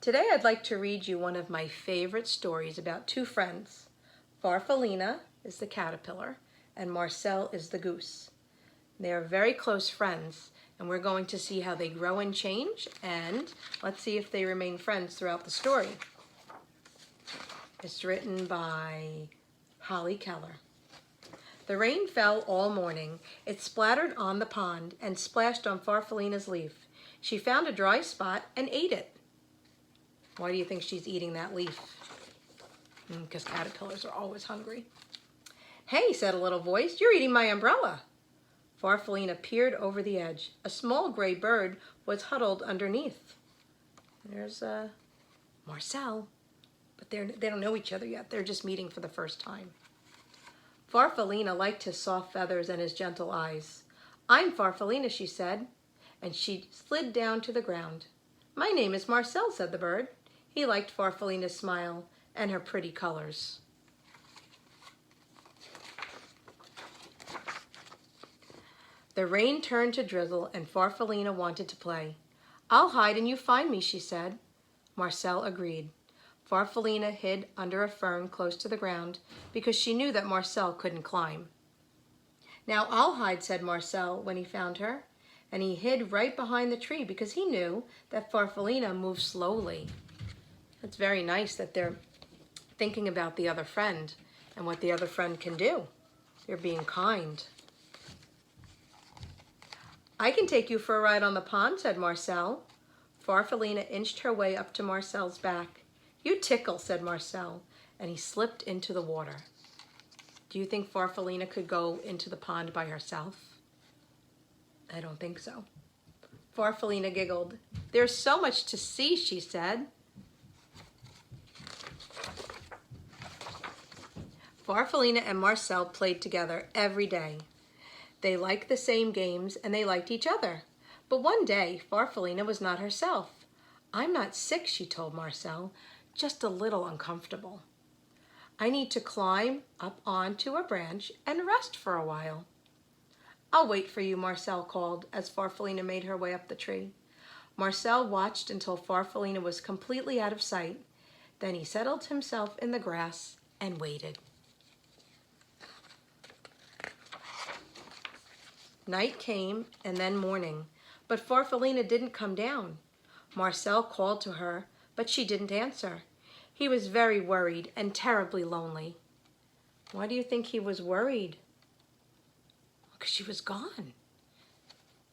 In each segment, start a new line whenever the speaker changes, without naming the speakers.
Today I'd like to read you one of my favorite stories about two friends. Farfallina is the caterpillar and Marcel is the goose. They are very close friends and we're going to see how they grow and change, and let's see if they remain friends throughout the story. It's written by Holly Keller. The rain fell all morning. It splattered on the pond and splashed on Farfallina's leaf. She found a dry spot and ate it. Why do you think she's eating that leaf? Because caterpillars are always hungry. "Hey," said a little voice, "you're eating my umbrella." Farfallina peered over the edge. A small gray bird was huddled underneath. There's Marcel, but they don't know each other yet. They're just meeting for the first time. Farfallina liked his soft feathers and his gentle eyes. "I'm Farfallina," she said, and she slid down to the ground. "My name is Marcel," said the bird. He liked Farfallina's smile and her pretty colors. The rain turned to drizzle and Farfallina wanted to play. "I'll hide and you find me," she said. Marcel agreed. Farfallina hid under a fern close to the ground because she knew that Marcel couldn't climb. "Now I'll hide," said Marcel when he found her, and he hid right behind the tree because he knew that Farfallina moved slowly. It's very nice that they're thinking about the other friend and what the other friend can do. They're being kind. "I can take you for a ride on the pond," said Marcel. Farfallina inched her way up to Marcel's back. "You tickle," said Marcel, and he slipped into the water. Do you think Farfallina could go into the pond by herself? I don't think so. Farfallina giggled. "There's so much to see," she said. Farfallina and Marcel played together every day. They liked the same games and they liked each other. But one day, Farfallina was not herself. "I'm not sick," she told Marcel, "just a little uncomfortable. I need to climb up onto a branch and rest for a while." "I'll wait for you," Marcel called as Farfallina made her way up the tree. Marcel watched until Farfallina was completely out of sight. Then he settled himself in the grass and waited. Night came and then morning, but Farfallina didn't come down. Marcel called to her, but she didn't answer. He was very worried and terribly lonely. Why do you think he was worried? Because she was gone.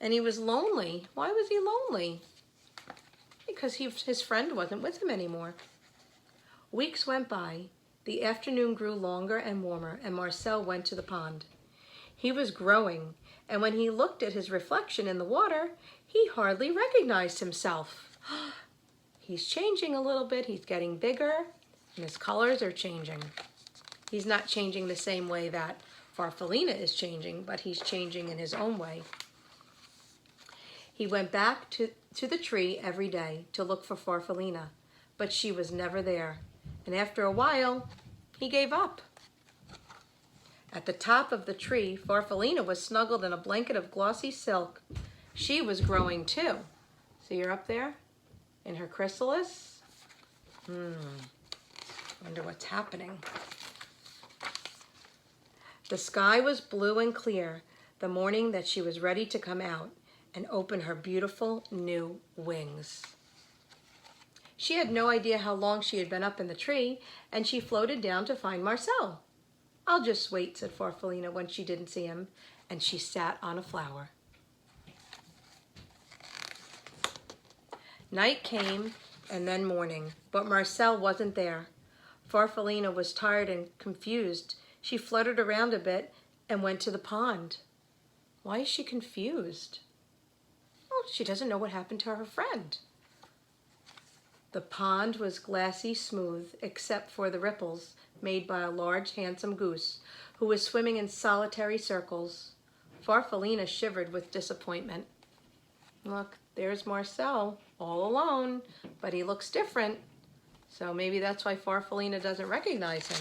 And he was lonely. Why was he lonely? Because his friend wasn't with him anymore. Weeks went by. The afternoon grew longer and warmer, and Marcel went to the pond. He was growing, and when he looked at his reflection in the water, he hardly recognized himself. He's changing a little bit. He's getting bigger, and his colors are changing. He's not changing the same way that Farfallina is changing, but he's changing in his own way. He went back to the tree every day to look for Farfallina, but she was never there, and after a while, he gave up. At the top of the tree, Farfallina was snuggled in a blanket of glossy silk. She was growing too. See her up there in her chrysalis? Wonder what's happening. The sky was blue and clear the morning that she was ready to come out and open her beautiful new wings. She had no idea how long she had been up in the tree, and she floated down to find Marcel. "I'll just wait," said Farfallina when she didn't see him, and she sat on a flower. Night came and then morning, but Marcel wasn't there. Farfallina was tired and confused. She fluttered around a bit and went to the pond. Why is she confused? Oh, she doesn't know what happened to her friend. The pond was glassy smooth except for the ripples made by a large, handsome goose who was swimming in solitary circles. Farfallina shivered with disappointment. Look, there's Marcel, all alone, but he looks different. So maybe that's why Farfallina doesn't recognize him.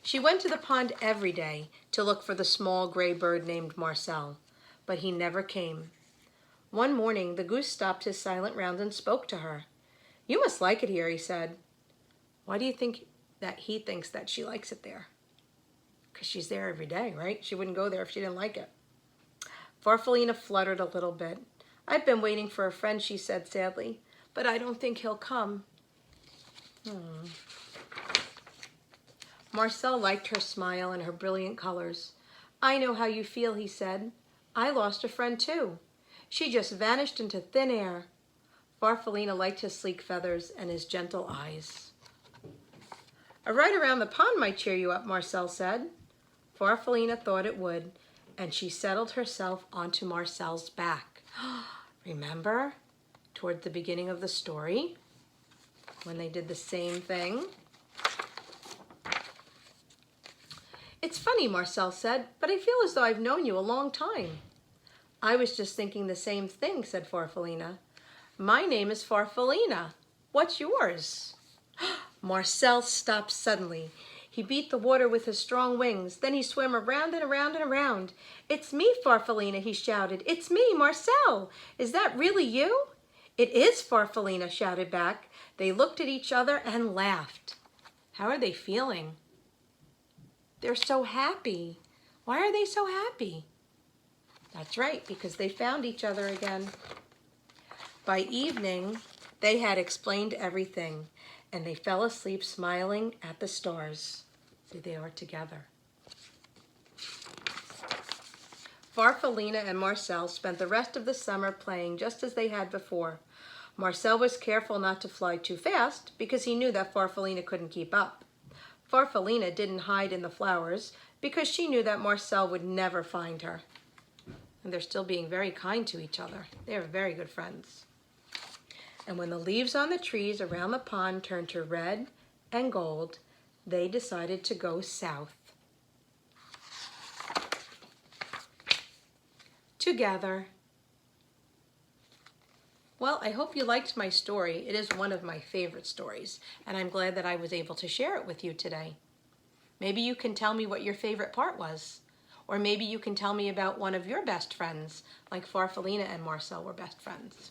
She went to the pond every day to look for the small gray bird named Marcel, but he never came. One morning, the goose stopped his silent round and spoke to her. "You must like it here," he said. "Why do you think that he thinks that she likes it there?" "Because she's there every day, right? She wouldn't go there if she didn't like it." Farfallina fluttered a little bit. "I've been waiting for a friend," she said sadly, "but I don't think he'll come." Marcel liked her smile and her brilliant colors. "I know how you feel," he said. "I lost a friend too. She just vanished into thin air." Farfallina liked his sleek feathers and his gentle eyes. "A ride around the pond might cheer you up," Marcel said. Farfallina thought it would, and she settled herself onto Marcel's back. Remember, toward the beginning of the story, when they did the same thing? "It's funny," Marcel said, "but I feel as though I've known you a long time." "I was just thinking the same thing," said Farfallina. "My name is Farfallina. What's yours?" Marcel stopped suddenly. He beat the water with his strong wings. Then he swam around and around and around. "It's me, Farfallina," he shouted. "It's me, Marcel. Is that really you?" "It is," Farfallina shouted back. They looked at each other and laughed. How are they feeling? They're so happy. Why are they so happy? That's right, because they found each other again. By evening, they had explained everything, and they fell asleep smiling at the stars. They are together. Farfallina and Marcel spent the rest of the summer playing just as they had before. Marcel was careful not to fly too fast because he knew that Farfallina couldn't keep up. Farfallina didn't hide in the flowers because she knew that Marcel would never find her. And they're still being very kind to each other. They are very good friends. And when the leaves on the trees around the pond turned to red and gold, they decided to go south. Together. Well, I hope you liked my story. It is one of my favorite stories, and I'm glad that I was able to share it with you today. Maybe you can tell me what your favorite part was. Or maybe you can tell me about one of your best friends, like Farfallina and Marcel were best friends.